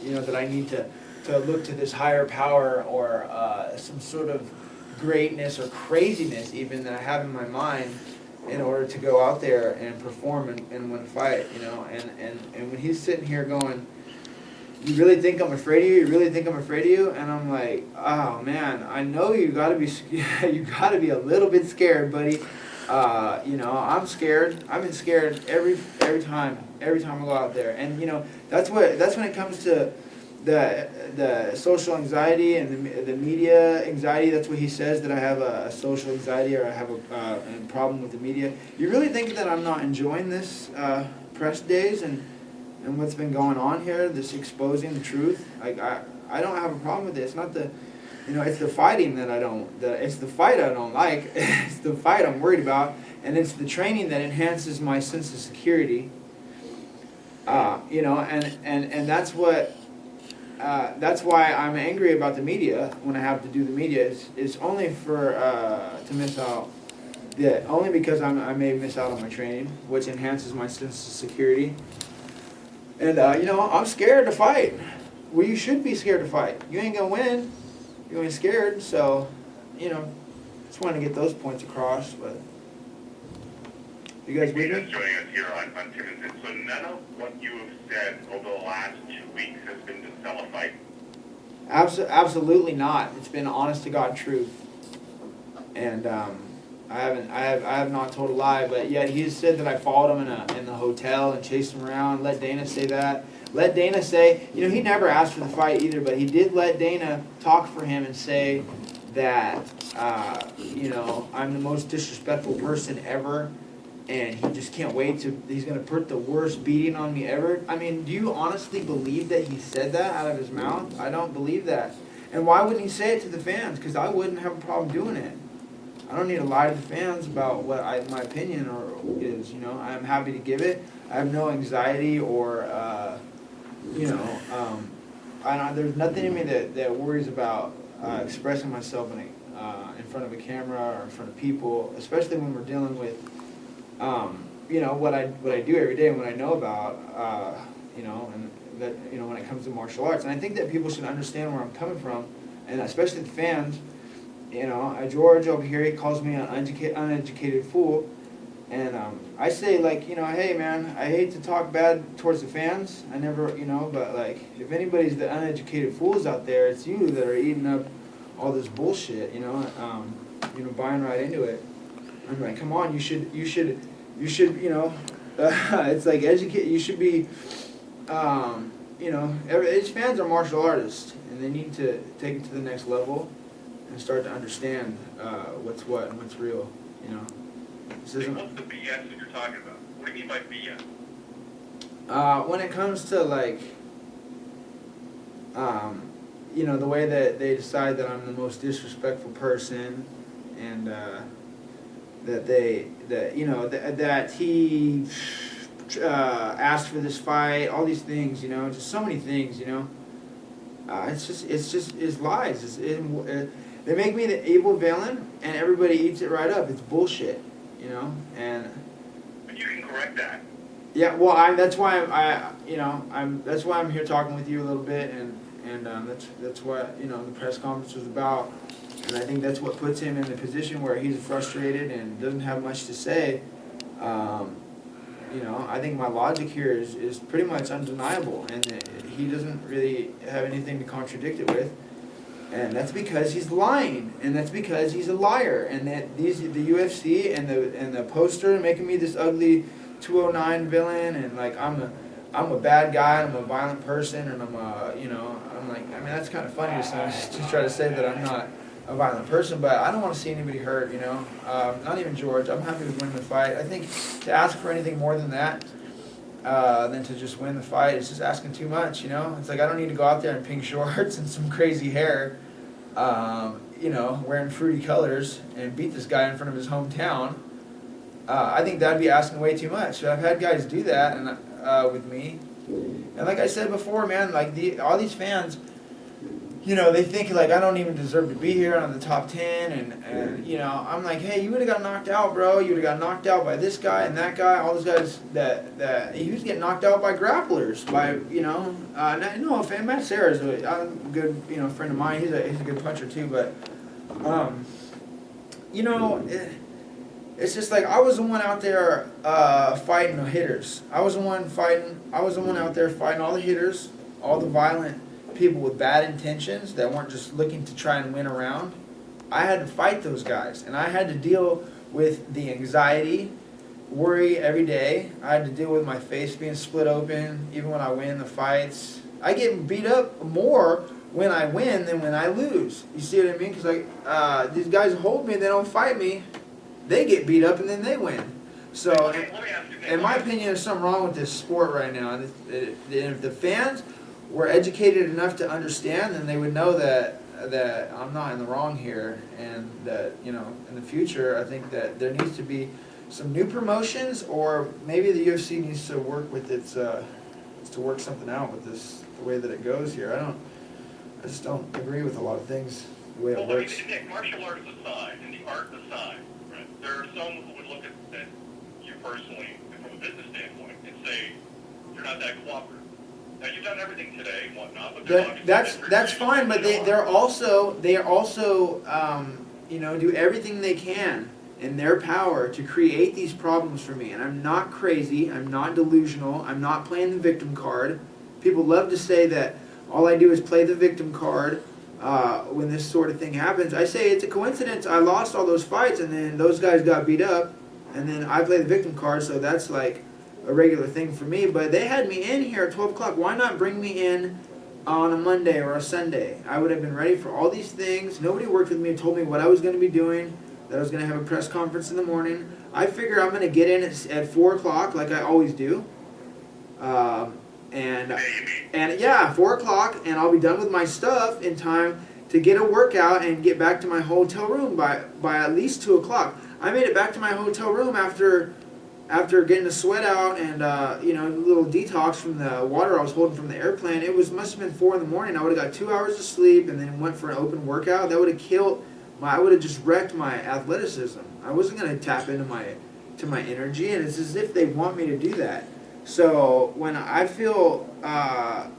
that I need to look to this higher power or some sort of greatness or craziness even that I have in my mind in order to go out there and perform and win a fight, and when he's sitting here going, you really think I'm afraid of you? You really think I'm afraid of you? And I'm like, oh man, I know you gotta be a little bit scared, buddy. I'm scared. I've been scared every time I go out there, and that's when it comes to the social anxiety and the media anxiety. That's what he says, that I have a social anxiety or I have a problem with the media. You really think that I'm not enjoying this press days and what's been going on here, this exposing the truth? Like I don't have a problem with it. It's not it's the fighting that it's the fight I don't like. It's the fight I'm worried about, and it's the training that enhances my sense of security. And that's what. That's why I'm angry about the media when I have to do the media. It's only for to miss out. Yeah, only because I may miss out on my training, which enhances my sense of security. And I'm scared to fight. Well, you should be scared to fight. You ain't gonna win. You ain't scared. So, just wanted to get those points across. But you guys with me? Just joining us here on Tuesday. So none of what you have said over the last 2 weeks has been to sell a fight? Absolutely not. It's been honest to God truth. And I have not told a lie, but yet he said that I followed him in the hotel and chased him around. Let Dana say that. Let Dana say, he never asked for the fight either, but he did let Dana talk for him and say that, I'm the most disrespectful person ever, and he just can't wait he's going to put the worst beating on me ever. I mean, do you honestly believe that he said that out of his mouth? I don't believe that. And why wouldn't he say it to the fans? Because I wouldn't have a problem doing it. I don't need to lie to the fans about what my opinion is. I'm happy to give it. I have no anxiety or, there's nothing in me that worries about expressing myself in front of a camera or in front of people, especially when we're dealing with, what I do every day and what I know about, and that, when it comes to martial arts. And I think that people should understand where I'm coming from, and especially the fans. George over here, he calls me an uneducated fool. And I say, hey, man, I hate to talk bad towards the fans. I never, but, if anybody's the uneducated fools out there, it's you that are eating up all this bullshit, buying right into it. I'm like, come on, you should, it's like educate, you should be, his fans are martial artists, and they need to take it to the next level and start to understand what's what and what's real, This isn't, what's the BS that you're talking about? What do you mean by BS? When it comes to, the way that they decide that I'm the most disrespectful person, and that he asked for this fight, all these things, just so many things, it's lies. They make me the evil villain, and everybody eats it right up. It's bullshit, and. But you can correct that. Yeah, well, that's why that's why I'm here talking with you a little bit, and that's what the press conference was about, and I think that's what puts him in the position where he's frustrated and doesn't have much to say. I think my logic here is pretty much undeniable, and he doesn't really have anything to contradict it with. And that's because he's lying, and that's because he's a liar, and that the UFC and the poster making me this ugly 209 villain, and I'm a bad guy, I'm a violent person, and that's kind of funny to try to say that I'm not a violent person, but I don't want to see anybody hurt, not even George. I'm happy to win the fight. I think to ask for anything more than that, than to just win the fight, it's just asking too much, It's like I don't need to go out there in pink shorts and some crazy hair, wearing fruity colors and beat this guy in front of his hometown. I think that'd be asking way too much. I've had guys do that with me. And like I said before, man, all these fans, you know, they think like I don't even deserve to be here on the top 10, and you know, I'm like, hey, you would have got knocked out, bro. You would have got knocked out by this guy and that guy, all those guys that he was getting knocked out by grapplers, by no offense, Matt Sarah's a good friend of mine. He's a good puncher too, but you know. It's just like I was the one out there fighting the hitters. I was the one out there fighting all the hitters, all the violent people with bad intentions that weren't just looking to try and win a round. I had to fight those guys, and I had to deal with the anxiety, worry every day. I had to deal with my face being split open, even when I win the fights. I get beat up more when I win than when I lose. You see what I mean? Because like these guys hold me, they don't fight me. They get beat up and then they win. So, in my opinion, there's something wrong with this sport right now. And if the fans were educated enough to understand, then they would know that I'm not in the wrong here, and that in the future, I think that there needs to be some new promotions, or maybe the UFC needs to work with to work something out with this the way that it goes here. I just don't agree with a lot of things the way it works. I mean, Nick, martial arts aside and the art aside. There are some who would look at you personally from a business standpoint and say you're not that cooperative. Now you've done everything today and whatnot, but that's fine. But they're also do everything they can in their power to create these problems for me. And I'm not crazy. I'm not delusional. I'm not playing the victim card. People love to say that all I do is play the victim card. When this sort of thing happens, I say it's a coincidence. I lost all those fights, and then those guys got beat up, and then I play the victim card, so that's like a regular thing for me. But they had me in here at 12 o'clock. Why not bring me in on a Monday or a Sunday? I would have been ready for all these things. Nobody worked with me and told me what I was going to be doing, that I was going to have a press conference in the morning. I figure I'm going to get in at 4 o'clock like I always do. And yeah, 4 o'clock, and I'll be done with my stuff in time to get a workout and get back to my hotel room by at least 2 o'clock. I made it back to my hotel room after getting the sweat out and a little detox from the water I was holding from the airplane. It must have been 4 in the morning. I would have got 2 hours of sleep and then went for an open workout. That would have I would have just wrecked my athleticism. I wasn't going to tap into my energy, and it's as if they want me to do that. So when I feel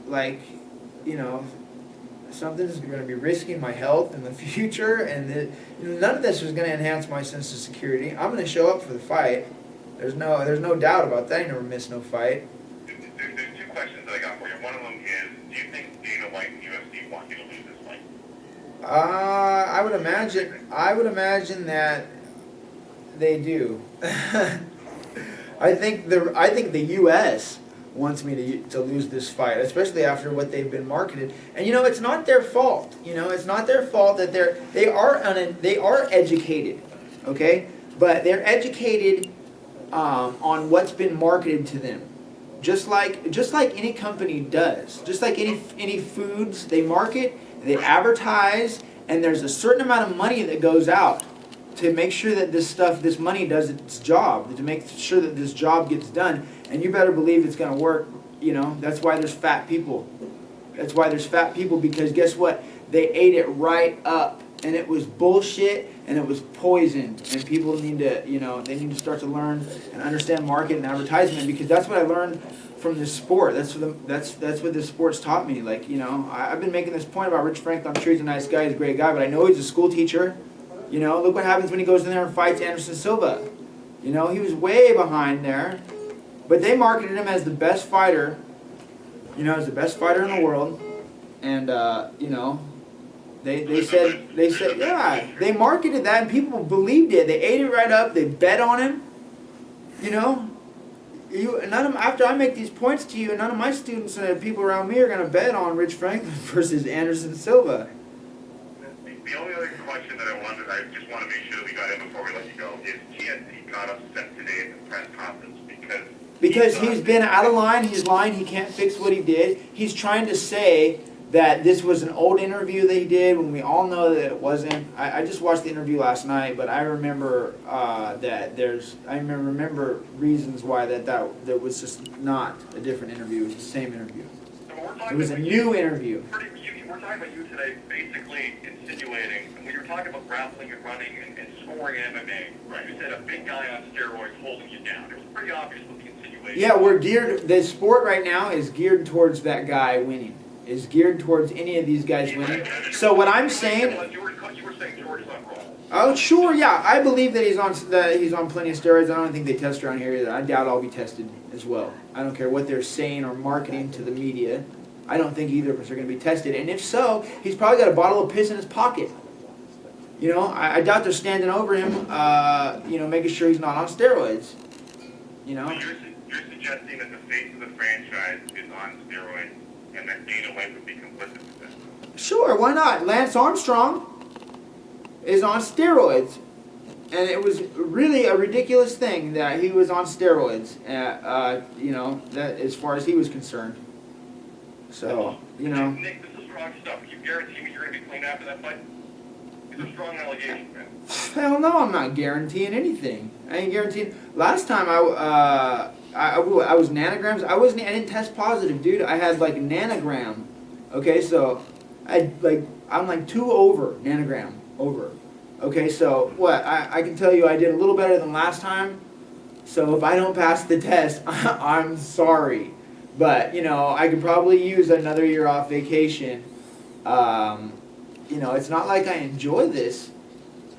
like, something's going to be risking my health in the future, and none of this is going to enhance my sense of security, I'm going to show up for the fight. There's no doubt about that. I never miss no fight. There's 2 questions that I got for you. One of them is, do you think Dana White and UFC want you to lose this fight? I would imagine that they do. I think the U.S. wants me to lose this fight, especially after what they've been marketed. And it's not their fault. It's not their fault that they are educated, okay? But they're educated on what's been marketed to them, just like any company does. Just like any foods, they market, they advertise, and there's a certain amount of money that goes out to make sure that this money does its job, to make sure that this job gets done. And you better believe it's going to work. That's why there's fat people. That's why there's fat people, because guess what? They ate it right up, and it was bullshit, and it was poison. And people need to, they need to start to learn and understand market and advertisement, because that's what I learned from this sport. That's what this sport's taught me. Like, I've been making this point about Rich Franklin. I'm sure he's a nice guy, he's a great guy, but I know he's a school teacher. Look what happens when he goes in there and fights Anderson Silva. He was way behind there. But they marketed him as the best fighter, as the best fighter in the world. And, they said, yeah, they marketed that and people believed it. They ate it right up. They bet on him. After I make these points to you, none of my students and people around me are going to bet on Rich Franklin versus Anderson Silva. The only other question that I just want to make sure that we got in before we let you go, is TNT got upset today at the press conference because he's been out of line, he's lying, he can't fix what he did. He's trying to say that this was an old interview that he did when we all know that it wasn't. I just watched the interview last night, but I remember remember reasons why that was just not a different interview. It was the same interview. So it was a new interview. We're talking about you today basically insinuating, and when you're talking about grappling and running and scoring in MMA, right? You said a big guy on steroids holding you down. It was pretty obvious what the insinuation. Yeah, we're geared. The sport right now is geared towards that guy winning. Is geared towards any of these guys winning. So what I'm saying. You were saying George is on roll. Oh sure, yeah, I believe that he's on plenty of steroids. I don't think they test around here either. I doubt I'll be tested as well. I don't care what they're saying or marketing to the media. I don't think either of us are going to be tested. And if so, he's probably got a bottle of piss in his pocket. You know, I doubt they're standing over him, you know, making sure he's not on steroids. You know. So you're suggesting that the face of the franchise is on steroids and that Dana White would be complicit with that? Sure, why not? Lance Armstrong is on steroids. And it was really a ridiculous thing that he was on steroids, you know, that as far as he was concerned. So, you know. Nick, this is strong stuff. You guarantee me you're going to be clean after that fight? It's a strong allegation, man. Hell no, I'm not guaranteeing anything. I ain't guaranteeing. Last time I was nanograms. I didn't test positive, dude. I had like a nanogram. Okay, so I'm like 2 over nanogram over. Okay, so what? I can tell you I did a little better than last time. So if I don't pass the test, I'm sorry. But, you know, I could probably use another year off vacation. You know, it's not like I enjoy this,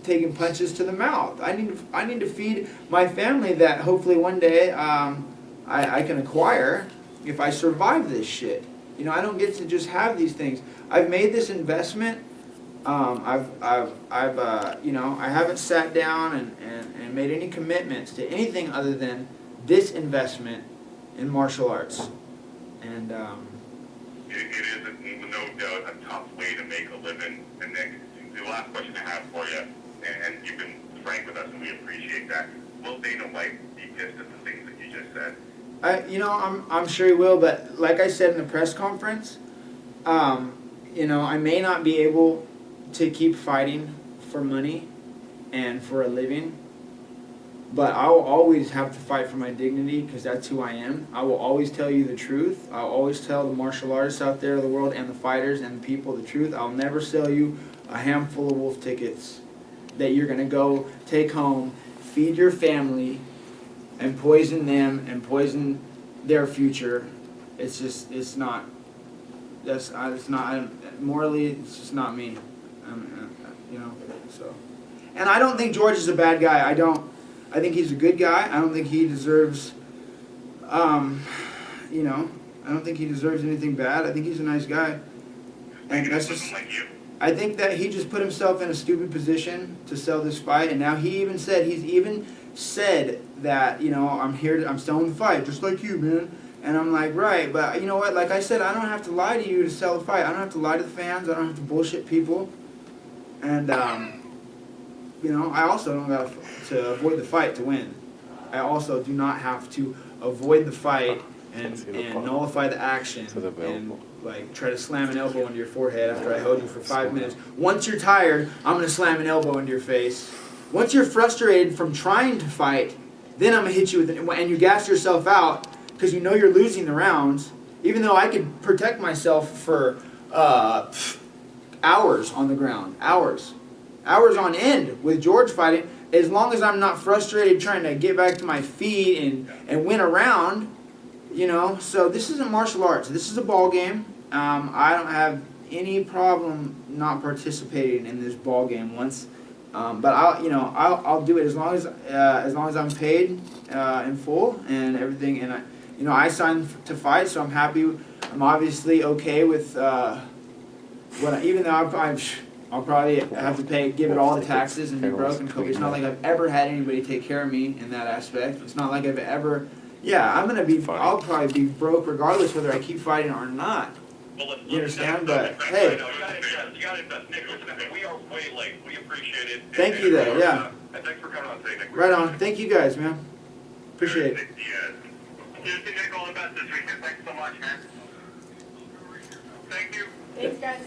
taking punches to the mouth. I need to feed my family that hopefully one day I can acquire if I survive this shit. You know, I don't get to just have these things. I've made this investment. You know, I haven't sat down and made any commitments to anything other than this investment in martial arts. And it is no doubt a tough way to make a living. And Nick, the last question I have for you, and you've been frank with us, and we appreciate that. Will Dana White be pissed at the things that you just said? You know, I'm sure he will. But like I said in the press conference, you know, I may not be able to keep fighting for money and for a living, but I'll always have to fight for my dignity because that's who I am. I will always tell you the truth. I'll always tell the martial artists out there of the world and the fighters and the people the truth. I'll never sell you a handful of wolf tickets that you're going to go take home, feed your family, and poison them and poison their future. It's just, it's not, morally, it's just not me. You know, so. And I don't think George is a bad guy. I think he's a good guy. I don't think he deserves, you know, I don't think he deserves anything bad. I think he's a nice guy. And that's just, I think that he just put himself in a stupid position to sell this fight. And now he's even said that, you know, I'm selling the fight, just like you, man. And I'm like, right, but you know what? Like I said, I don't have to lie to you to sell the fight. I don't have to lie to the fans. I don't have to bullshit people. And, you know, I also don't have to avoid the fight to win. I also do not have to avoid the fight and nullify the action and, like, try to slam an elbow into your forehead after I held you for 5 minutes. Once you're tired, I'm going to slam an elbow into your face. Once you're frustrated from trying to fight, then I'm going to hit you with and you gas yourself out because you know you're losing the rounds, even though I could protect myself for hours on the ground. Hours on end with George fighting, as long as I'm not frustrated trying to get back to my feet and win a round, you know. So this isn't martial arts. This is a ball game. I don't have any problem not participating in this ball game once, but I'll do it as long as I'm paid in full and everything. And I signed to fight, so I'm happy. I'm obviously okay with even though I'll probably have to give it all the taxes and be broke and it's not like I've ever had anybody take care of me in that aspect. It's not like I've ever, I'll probably be broke regardless whether I keep fighting or not. You understand? But hey, you got to invest. Nick, we are way late. We appreciate it. Thank you though, yeah. And thanks for coming on today, Nick. Right on. Thank you guys, man. Appreciate it. Nick Nick, all the best this weekend. Thanks so much, man. Thank you. Thanks, guys.